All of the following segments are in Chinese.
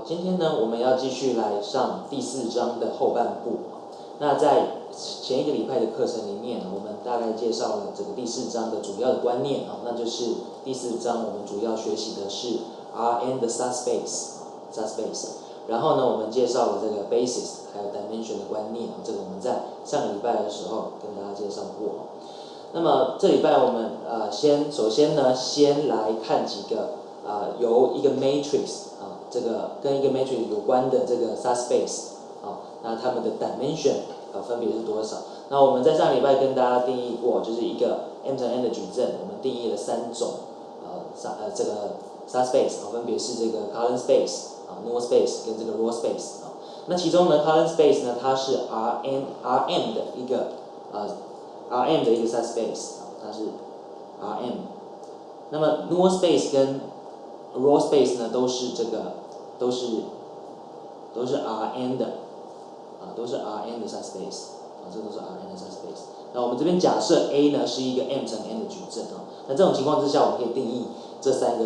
今天呢，我们要继续来上第4章的后半部。那在前一个礼拜的课程里面，我们大概介绍了这个第4章的主要的观念啊，那就是第4章我们主要学习的是 Rn 的 subspace。然后呢，我们介绍了这个 basis 还有 dimension 的观念，这个我们在上个礼拜的时候跟大家介绍过。那么这礼拜我们首先呢，先来看几个由一个 matrix 这个跟一个 matrix 有关的这个 subspace 那它们的 dimension 分别是多少？那我们在上礼拜跟大家定义过，就是一个 m 乘 n 的矩阵，我们定义了3种这个 subspace 分别是这个 column space null space 跟这个 row space 那其中呢 column space 呢，它是 Rm 的一个Rm 的一个 subspace 它是 Rm。那么 null space跟 row space 呢，都是 Rn 的都是 Rn 的 subspace 这都是 Rn 的 subspace。那我们这边假设 A 呢是一个 m 乘 n 的矩阵那这种情况之下，我们可以定义这3个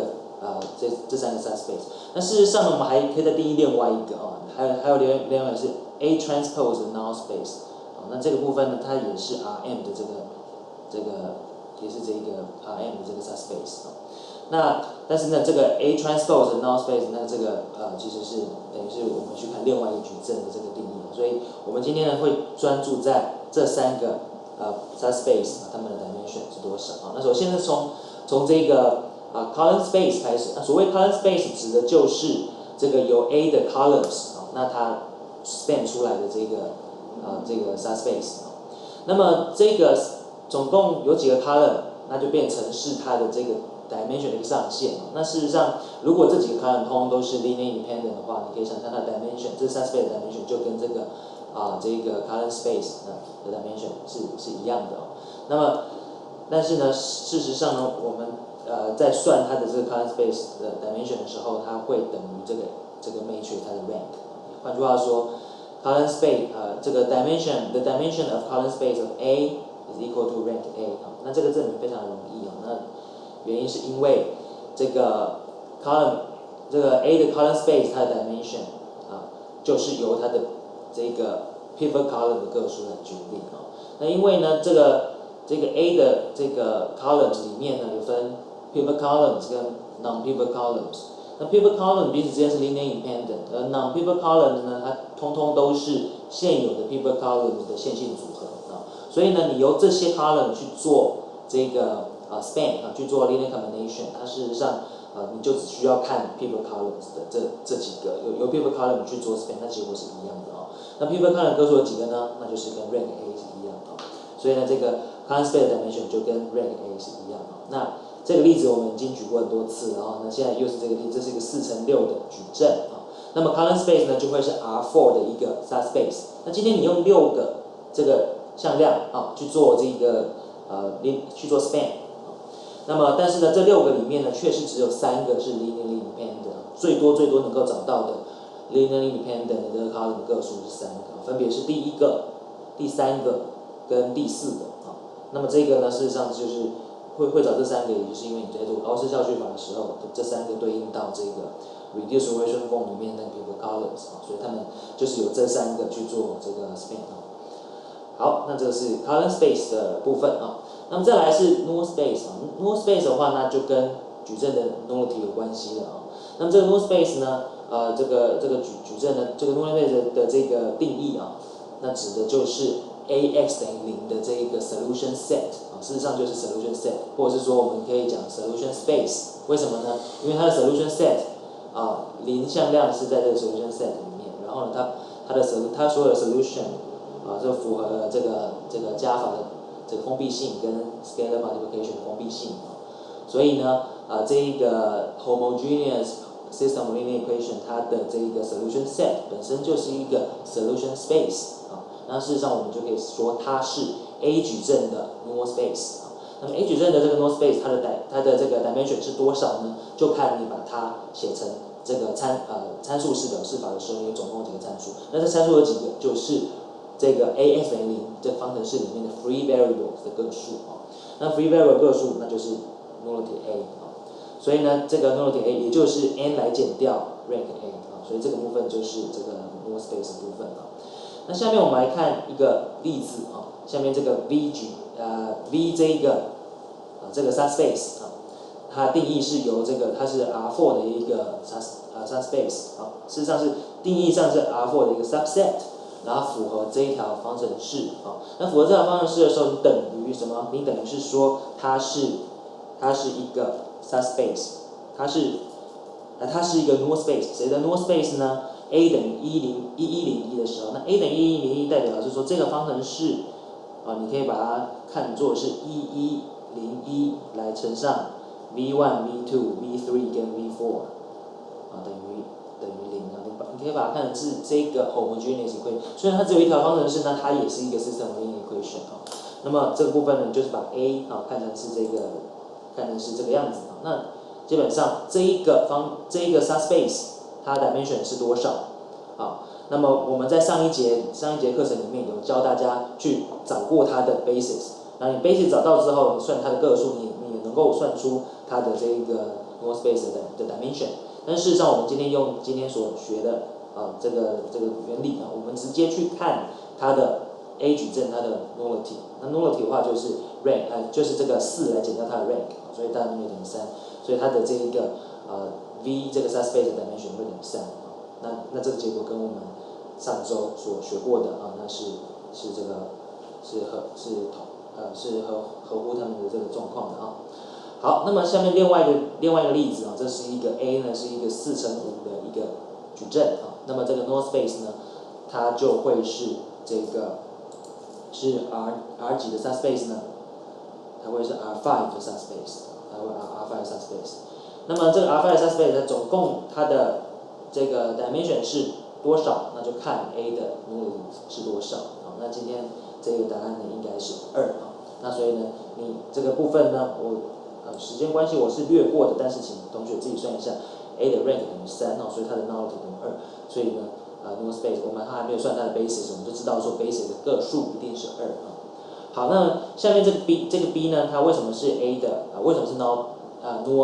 subspace。那事实上呢，我们还可以再定义另外一个还有另外是 A transpose 的 null space。那这个部分呢，它也是 Rm 的也是这个 Rm 的这个 subspace。那但是呢，这个 A transpose 的 null space， 那这个其实是等于是我们去看另外一个矩阵的这个定义所以我们今天呢会专注在这3个subspace 它们的 dimension 是多少那首先是从这个column space 开始。那所谓 column space 指的就是这个由 A 的 columns 那它 span 出来的这个 subspace。那么这个总共有几个 column， 那就变成是它的这个 dimension 的一个上限。那事实上，如果这几个 column 通通都是 linear independent 的话，你可以想象它的 dimension， 这 subspace 的 dimension 就跟这个column space 的 dimension 是一样的那么，但是呢，事实上呢，我们在算它的这个 column space 的 dimension 的时候，它会等于这个 matrix 它的 rank。换句话说 ，column space这个 the dimension of column space of A is equal to rank A 那这个证明非常容易那原因是因为这个 A 的 column space 它的 dimension 就是由它的这个 pivot column 的个数来决定那因为呢这个 A 的这个 columns 里面呢有分 pivot columns 跟 non-pivot columns。那 pivot column 彼此之间是 linear independent， 而 non-pivot columns 呢，它通通都是现有的 pivot columns 的线性组合所以呢，你由这些 column 去做这个span 去做 linear combination， 它事实上你就只需要看 pivot columns 的这几个由 pivot column 去做 span， 那结果是一样的那 pivot column 个数有几个呢？那就是跟 rank A 是一样的所以呢，这个 column space dimension 就跟 rank A 是一样的那这个例子我们已经举过很多次了那现在又是这个例子，这是一个4×6的矩阵那么 column space 呢就会是 R4 的一个 subspace。那今天你用6个这个向量去做这个去做 span。那么但是呢，这6个里面呢，确实只有3个是 linearly independent， 最多能够找到的 linearly independent 的这个 column 个数是3个，分别是第1个、第3个跟第4个那么这个呢，事实上就是会找这3个，也就是因为你在做高斯效序法的时候，这3个对应到这个 reduced version form 里面那个 pivot columns所以他们就是由这3个去做这个 span好，那这个是 column space 的部分那么再来是 null space。null space 的话，那就跟矩阵的 nullity 有关系了那么这个 null space 呢，这个矩阵呢，这个 null space 的这个定义那指的就是 AX 等于0的这一个 solution set 事实上就是 solution set， 或者是说我们可以讲 solution space。为什么呢？因为它的 solution set 0向量是在这个 solution set 里面，然后呢，它所有的 solution就符合了这个加法的这个封闭性跟 scalar multiplication 的封闭性所以呢，这一个 homogeneous system of linear equation 它的这一个 solution set 本身就是一个 solution space 那事实上我们就可以说它是 A 矩阵的 null space那么 A 矩阵的这个 null space 它的这个 dimension 是多少呢？就看你把它写成这个参数式表示法的时候，有总共几个参数。那这参数有几个？就是这个 AX 等于0这方程式里面的 free variables 的个数那 free variable 个数那就是 nullity A所以呢，这个 nullity A 也就是 n 来减掉 rank A 啊，所以这个部分就是这个 null space 的部分啊。那下面我们来看一个例子啊，下面这个 V 这个 subspace 啊，它定义是由它是 R4 的一个subspace 啊，事实上是定义上是 R4 的一个 subset， 然后符合这一条方程式啊。那符合这条方程式的时候，你等于什么？你等于是说它是一个 subspace， 它是一个 null space， 谁的 null space 呢？A 等于1101的时候，那 A 等于1101代表是说这个方程式啊，你可以把它看作是1101来乘上 V1、V2、V3 跟 V4 啊，等于0啊，你可以把它看成是这个 homogeneous equation， 虽然它只有一条方程式，那它也是一个 system linear equation 啊。那么这个部分呢，就是把 A 啊看成是这个样子啊。那基本上这一个 subspace 它的 dimension 是多少啊？那么我们在上一节课程里面有教大家去找过它的 basis， 那你 basis 找到之后，你算它的个数，你也能够算出它的这个 null space 的 dimension。但事实上，我们今天所学的这个原理啊，我们直接去看它的 A 矩阵它的 nullity。那 nullity 的话就是 rank， 就是这个4来减掉它的 rank， 所以大概0.3，所以它的这一个V 这个 subspace 的 dimension 会0.3。那这个结果跟我们上周所学过的那是合乎他们的这个状况的啊。好，那么下面另外一个例子啊，这是一个 A 呢是一个4乘5的一个矩阵啊，那么这个 null space 呢，它就会是R 几的 subspace 呢？它会是 R5 的 subspace， 它会 R5 的 subspace。那么这个 R5 的 subspace 呢，总共它的这个 dimension 是多少？那就看 A 的 nullity 是多少啊。那今天这个答案呢应该是2啊。那所以呢，你这个部分呢，时间关系我是略过的，但是请同学自己算一下 ，A 的 rank 等于3哦，所以它的 nullity 等于2，所以呢null space 我们还没有算它的 basis， 我们就知道说 basis 的个数一定是2啊。好，那下面这个 B 呢，它为什么是 A 的为什么是 null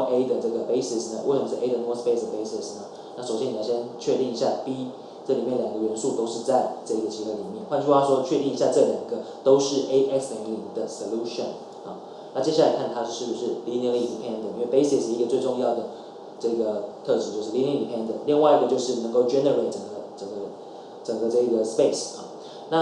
A 的这个 basis 呢？为什么是 A 的 null space 的 basis 呢？那首先你要先确定一下 B 这里面2个元素都是在这个集合里面，换句话说，确定一下这2个都是 AX 等于0的 solution 啊。那接下来看它是不是 linearly independent， 因为 basis 一个最重要的这个特质就是 linearly independent， 另外一个就是能够 generate 整个这个 space 啊。那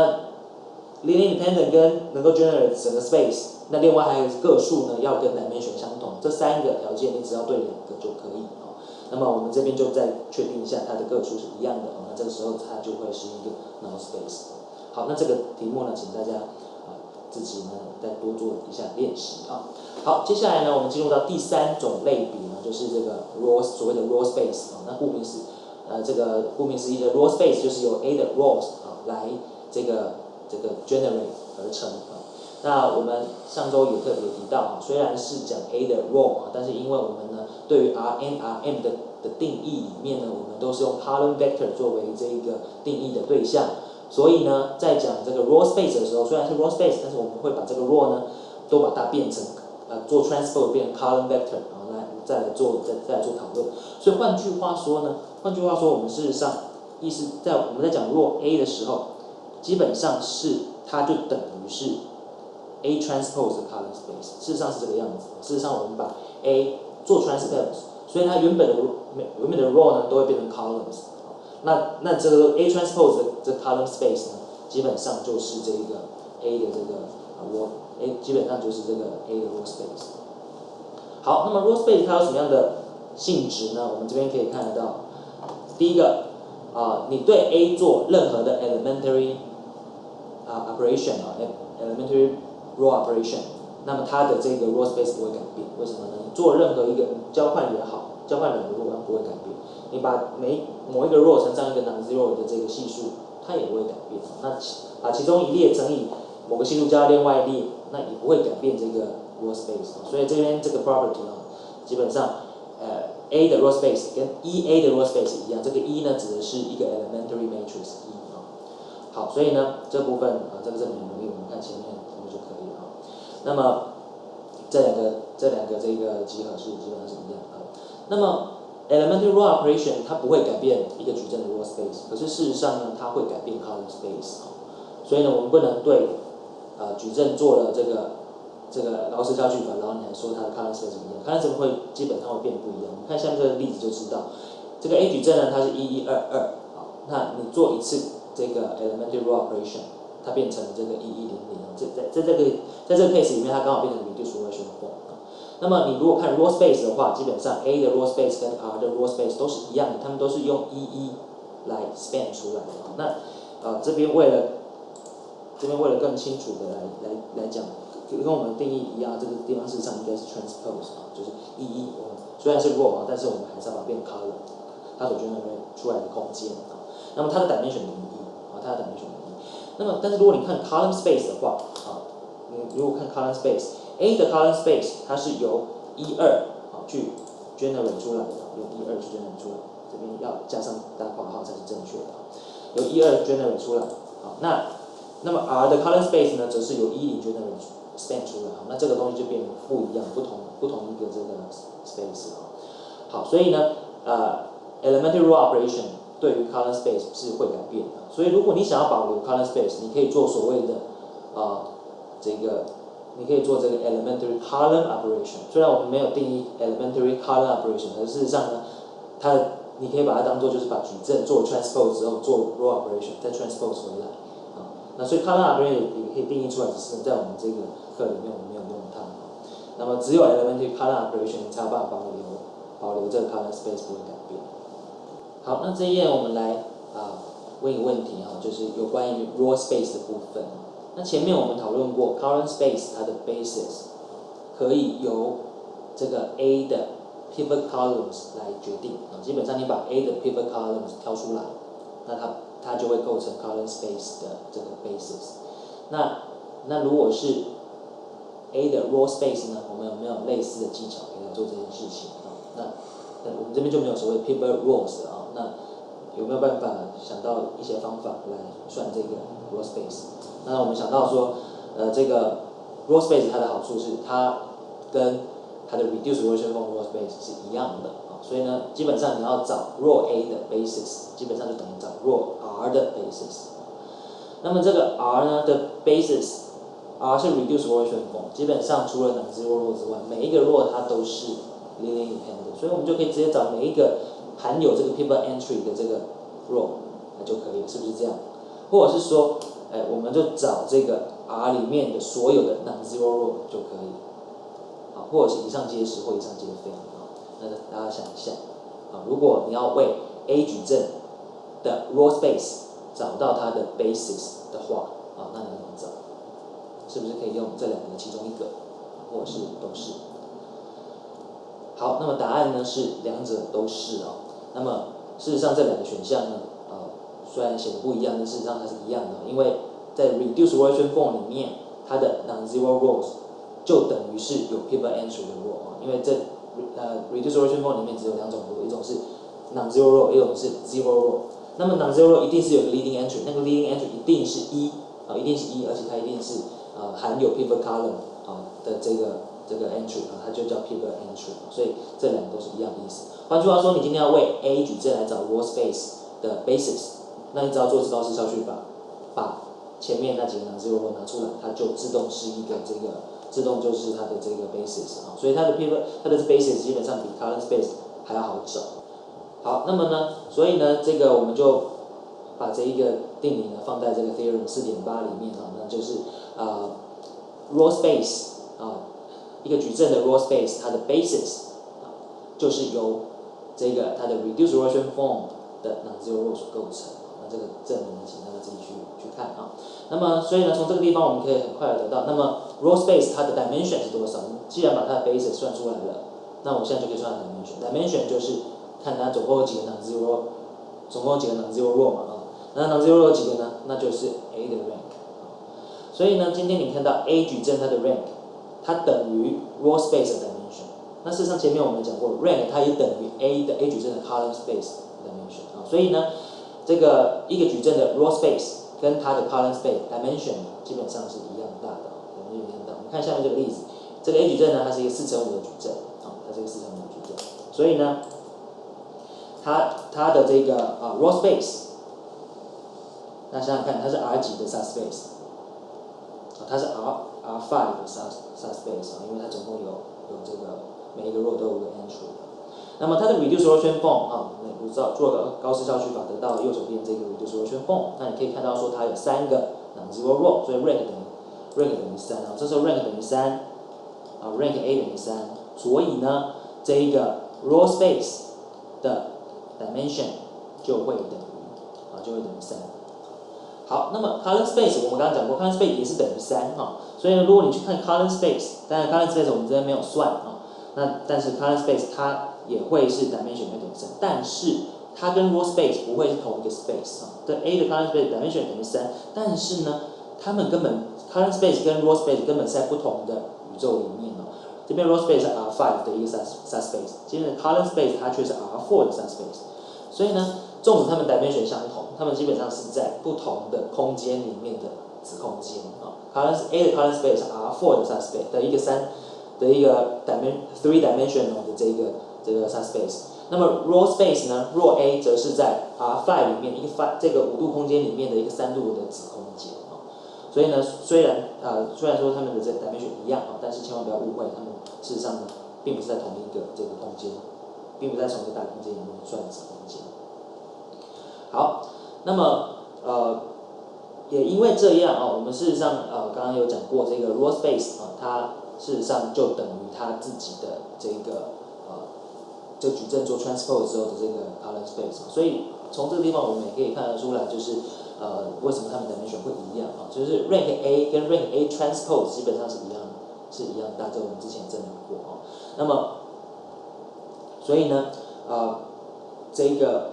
linearly independent 跟能够 generate 整个 space， 那另外还有个数呢要跟 dimension 相同，这3个条件你只要对2个就可以啊。那么我们这边就再确定一下它的个数是一样的那这个时候它就会是一个 null space。好，那这个题目呢，请大家自己呢再多做一下练习啊。好，接下来呢，我们进入到第3种类别呢，就是这个 raw 所谓的 raw space 那顾名思义的 raw space 就是由 A 的 raws 来这个 generate 而成那我们上周也特别提到虽然是讲 A 的 raw 但是因为我们呢对于 Rn、Rm 的定义里面呢，我们都是用 column vector 作为这个定义的对象。所以呢，在讲这个 raw space 的时候，虽然是 raw space， 但是我们会把这个 raw 呢，都把它变成做 transpose 变成 column vector， 再来做讨论。所以换句话说，我们事实上我们在讲 raw A 的时候，基本上是它就等于是 A transpose 的 column space， 事实上是这个样子。事实上我们把 A 做 transpose， 所以它原本的 raw 呢都会变成 columns。那这个 A transpose 的这 column space 呢，基本上就是这个 A 的这个raw， 基本上就是这个 A 的 raw space。好，那么 raw space 它有什么样的性质呢？我们这边可以看得到，第一个你对 A 做任何的 elementary operation elementary raw operation， 那么它的这个 raw space 不会改变。为什么呢？你做任何一个交换也好，交换2个 raw 它不会改变。你把某一个 raw 乘上一个 non-zero 的这个系数，它也不会改变。那把其中一列乘以某个系数加另外一列，那也不会改变这个 raw space。所以这边这个 property 基本上A 的 raw space 跟 EA 的 raw space 一样，这个 E 呢指的是一个 elementary matrix E 好，所以呢这部分这个证明很容易，我们看前面题目就可以了那么这两个这个集合是基本上是一样的。那么 elementary row operation 它不会改变一个矩阵的 row space， 可是事实上呢，它会改变 column space。所以呢，我们不能对矩阵做了这个劳斯教句法，然后你还说它的 column space 不一样 ，column space 会基本上会变不一样。我们看下面这个例子就知道，这个 A 矩阵呢，它是1122，好，那你做一次这个 elementary row operation， 它变成了这个1100，在这个 case 里面，它刚好变成 reduced version form。那么你如果看 row space 的话，基本上 A 的 row space 跟 R 的 row space 都是一样的，它们都是用11来 span 出来的。那这边为了更清楚的来讲，跟我们的定义一样，这个地方事实上应该是 transpose 就是11，我们虽然是 row 但是我们还是要把它变 column， 它所 generate 出来的空间那么它的 dimension 0.1它的 dimension 0.1。那么但是如果你看 column space 的话你如果看 column space，A 的 column space 它是由12去 generate 出来的，由12去 generate 出来，这边要加上大括号才是正确的，由12 generate 出来。那么 R 的 column space 呢，则是由10 generate span 出来。那这个东西就变得不一样，不同一个这个 space 好，所以呢elementary row operation 对于 column space 是会改变的。所以如果你想要保留 column space， 你可以做所谓的你可以做这个 elementary column operation。虽然我们没有定义 elementary column operation， 可是事实上呢，你可以把它当做就是把矩阵做 transpose 之后做 row operation， 再 transpose 回来那所以 column operation 也可以定义出来，只是在我们这个课里面我们没有用它那么只有 elementary column operation 才有办法保留这个 column space 不会改变。好，那这一页我们来问一个问题就是有关于 row space 的部分。那前面我们讨论过 column space 它的 basis 可以由这个 A 的 pivot columns 来决定基本上你把 A 的 pivot columns 挑出来，那它就会构成 column space 的这个 basis。那如果是 A 的 row space 呢，我们有没有类似的技巧可以来做这件事情那我们这边就没有所谓 pivot rows 那有没有办法想到一些方法来算这个 row space？ 那我们想到说这个 row space 它的好处是它跟它的 reduced version form row space 是一样的所以呢，基本上你要找 row A 的 basis， 基本上就等于找 row R 的 basis。那么这个 R 呢的 basis，R 是 reduced version form， 基本上除了non-zero row 之外，每一个 row 它都是 linear independent， 所以我们就可以直接找每一个含有这个 pivot entry 的这个 row 就可以了，是不是这样？或者是说我们就找这个 R 里面的所有的 non-zero row 就可以或者是以上皆是或以上皆非那大家想一下如果你要为 A 矩阵的 row space 找到它的 basis 的话那你要怎么找？是不是可以用这两个其中一个，或者是都是？好，那么答案呢是两者都是那么事实上这两个选项呢虽然写的不一样，但事实上它是一样的，因为在 reduced version form 里面，它的 non-zero rows 就等于是有 pivot entry 的 row因为这reduced version form 里面只有两种 row， 一种是 non-zero row， 一种是 zero row。那么 non-zero row 一定是有个 leading entry， 那个 leading entry 一定是一定是一，而且它一定是含有 pivot column 的这个 entry 它就叫 pivot entry， 所以这两个都是一样的意思。换句话说，你今天要为 A 矩阵来找 row space 的 basis， 那你只要做自高斯消去法，把前面那几个 non-zero row 拿出来，它就自动是一个自动就是它的这个 basis 所以它的 basis 基本上比 column space 还要好找。好，那么呢，所以呢，这个我们就把这一个定理呢放在这个 theorem 4.8 里面那就是row space 一个矩阵的 row space 它的 basis 就是由这个它的 reduced version form 的 non-zero row 所构成。那这个证明呢，请大家自己去看那么所以呢，从这个地方我们可以很快的得到，那么 row space 它的 dimension 是多少？既然把它的 basis 算出来了，那我现在就可以算它的 dimension。dimension 就是看它总共有几个 non-zero， 总共有几个 non-zero row 那 non-zero row 有几个呢？那就是 A 的 rank。所以呢，今天你看到 A 矩阵它的 rank， 它等于 row space 的 dimension。那事实上前面我们讲过 rank 它也等于 A 矩阵的 column space dimension。所以呢，这个一个矩阵的 row space 跟它的 column space dimension 基本上是一样大的，我们看下面这个例子，这个 A 矩阵呢，它是一个4×5的矩阵它是一个4×5的矩阵，所以呢，它的这个row space， 那想想看，它是 R 级的 subspace， 它是 R5 的 subspace， 因为它总共有这个每一个 row 都有一个 entry。那么它的 reduced rotation form 我知道做了高斯教区法得到右手边这个 reduced rotation form， 那你可以看到说它有3个 non-zero row， 所以 rank 等于3这时候 rank 等于3rank A 等于3，所以呢这一个 row space 的 dimension 就会等于3。好，那么 column space 我们刚刚讲过 ，column space 也是等于3所以呢，如果你去看 column space， 当然 column space 我们这边没有算但是 column space 它也会是 dimension 等于3，但是它跟 row space 不会是同一个 space对 A 的 column space dimension 等于3，但是呢，它们根本 column space 跟 row space 根本是在不同的宇宙里面这边 row space 是 R5 的一个 subspace， 接着 column space 它却是 R4 的 subspace， 所以呢，纵使它们 dimension 相同，它们基本上是在不同的空间里面的子空间A 的 column space 是 R4 的 subspace 的一个3 dimensional 的这个 subspace。那么 row space 呢 ，row A 则是在 R5 里面这个5度空间里面的一个3度的子空间所以呢，虽然说它们的这 dimension 一样但是千万不要误会，它们事实上呢，并不是在同一个这个空间，并不是在同一个大空间里面算子空间。好，那么也因为这样我们事实上刚刚有讲过这个 row space 它事实上就等于它自己的这个这个矩阵做 transpose 之后的这个 column space， 所以从这个地方我们也可以看得出来，就是为什么它们 dimension 会一样就是 rank A 跟 rank A transpose 基本上是一样的，这我们之前证明过那么，所以呢这个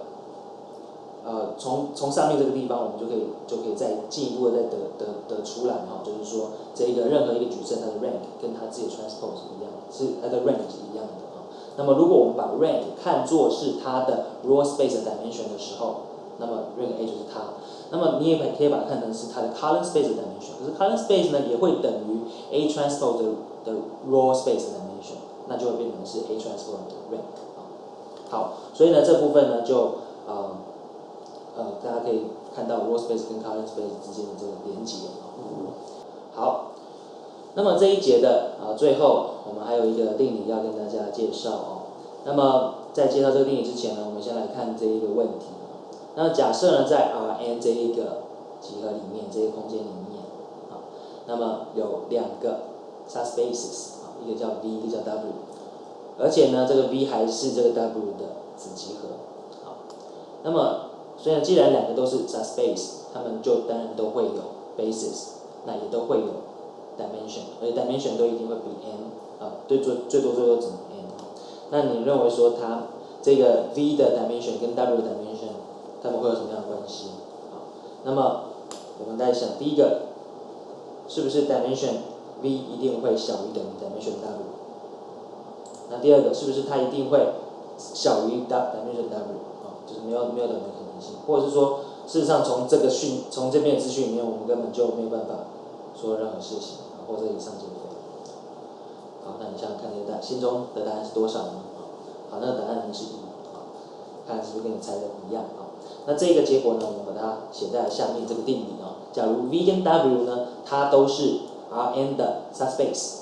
从上面这个地方我们就可以再进一步的再得出来就是说这个任何一个矩阵它的 rank 跟它自己的 transpose 是一样的，是它的 rank 是一样的那么如果我们把 rank 看作是它的 row space 的 dimension 的时候，那么 rank A 就是它。那么你也可以把它看成是它的 column space 的 dimension， 可是 column space 呢也会等于 A transpose 的 row space 的 dimension， 那就会变成是 A transpose 的 rank。好，所以呢这部分呢就大家可以看到 row space 跟 column space 之间的这个连结好。那么这一节的最后，我们还有一个定理要跟大家介绍那么在介绍这个定理之前呢，我们先来看这一个问题。那假设呢，在 Rn 这一个集合里面，这个空间里面那么有2个 subspaces 一个叫 V， 一个叫 W， 而且呢，这个 V 还是这个 W 的子集合那么所以既然2个都是 subspace， 它们就当然都会有 basis， 那也都会有dimension， 而且 dimension 都一定会比 n 最多只能 n 那你认为说它这个 v 的 dimension 跟 w 的 dimension 它们会有什么样的关系那么我们在想第一个是不是 dimension v 一定会小于等于 dimension w， 那第二个是不是它一定会小于 dimension w 就是没有等于的可能性，或者是说事实上从这边的资讯里面我们根本就没有办法说任何事情或者以上皆非。好，那你想想看，你的心中的答案是多少呢？好，那答案呢是1看是不是跟你猜的一样那这个结果呢，我们把它写在下面这个定理假如 V 跟 W 呢，它都是 Rn 的 subspace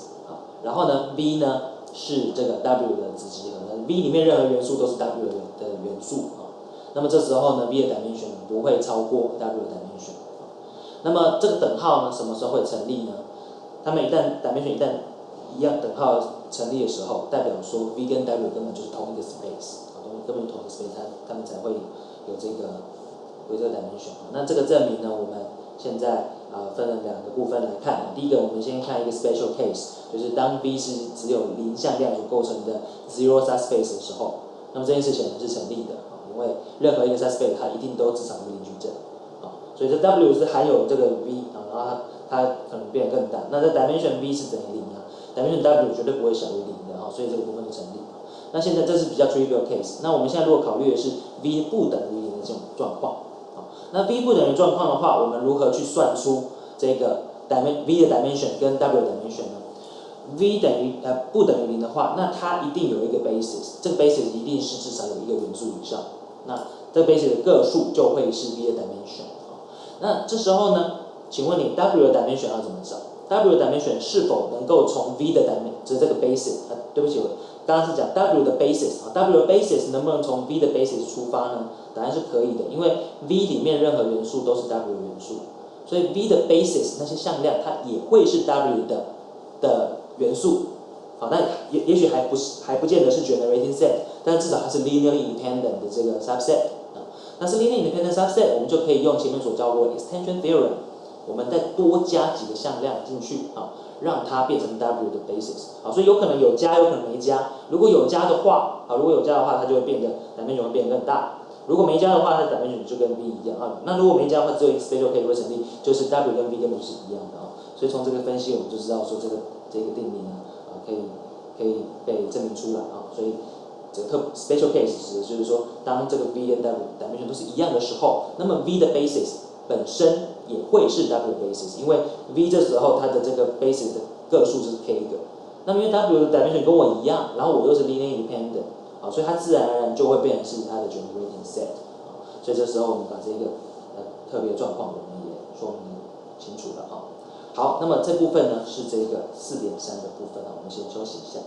然后呢 V 呢是这个 W 的子集合，V 里面任何元素都是 W 的元素那么这时候呢 V 的 dimension 不会超过 W 的 dimension。那么这个等号呢，什么时候会成立呢？它们dimension 一旦一样等号成立的时候，代表说 V 跟 W 根本就是同一个 space， 根本同一个 space， 它们才会有这个dimension。那这个证明呢，我们现在分了2个部分来看。第一个，我们先看一个 special case， 就是当 V 是只有0向量所构成的 zero subspace 的时候，那么这件事情是成立的因为任何一个 subspace 它一定都至少有零矩阵所以这 W 是含有这个 V 然后它可能变得更大，那这 dimension V 是等于0dimension W 绝对不会小于0的所以这个部分就成立那现在这是比较 trivial case， 那我们现在如果考虑的是 V 不等于0的这种状况那 V 不等于状况的话，我们如何去算出这个 V 的 dimension 跟 W 的 dimension 呢？ V 不等于0的话，那它一定有一个 basis， 这个 basis 一定是至少有一个元素以上那这个 basis 的个数就会是 V 的 dimension。那这时候呢，请问你 W 的 dimension 要怎么找 ？W 的 dimension 是否能够从 V 的 dimension， 就是这个 basis， 对不起，我刚刚是讲 W 的 basis，W 的 basis 能不能从 V 的 basis 出发呢？答案是可以的，因为 V 里面任何元素都是 W 元素，所以 V 的 basis 那些向量它也会是 W 的元素。好，那也许还不见得是 generating set， 但至少它是 linearly independent 的这个 subset。那是 linearly independent subset， 我们就可以用前面所教过的 extension theorem， 我们再多加几个向量进去，让它变成 W 的 basis。好，所以有可能有加，有可能没加。如果有加的话，它就会变得 dimension 会变得更大。如果没加的话，它的 dimension 就跟 V 一样啊。那如果没加的话，只有一个 spatial case 会成立，就是 W 跟 V 根本是一样的啊。所以从这个分析，我们就知道说这个定理呢，可以被证明出来啊。所以这个spatial case 指的就是说，当这个 V 跟 W dimension 都是一样的时候，那么 V 的 basis 本身也会是 W 的 basis， 因为 V 这时候它的这个 basis 的个数是 k 个。那么因为 W 的 dimension 跟我一样，然后我又是 linear independent， 所以它自然而然就会变成是它的 generating set。所以这时候我们把这个特别状况我们也说明清楚了。好，那么这部分呢是这个4.3的部分，我们先休息一下。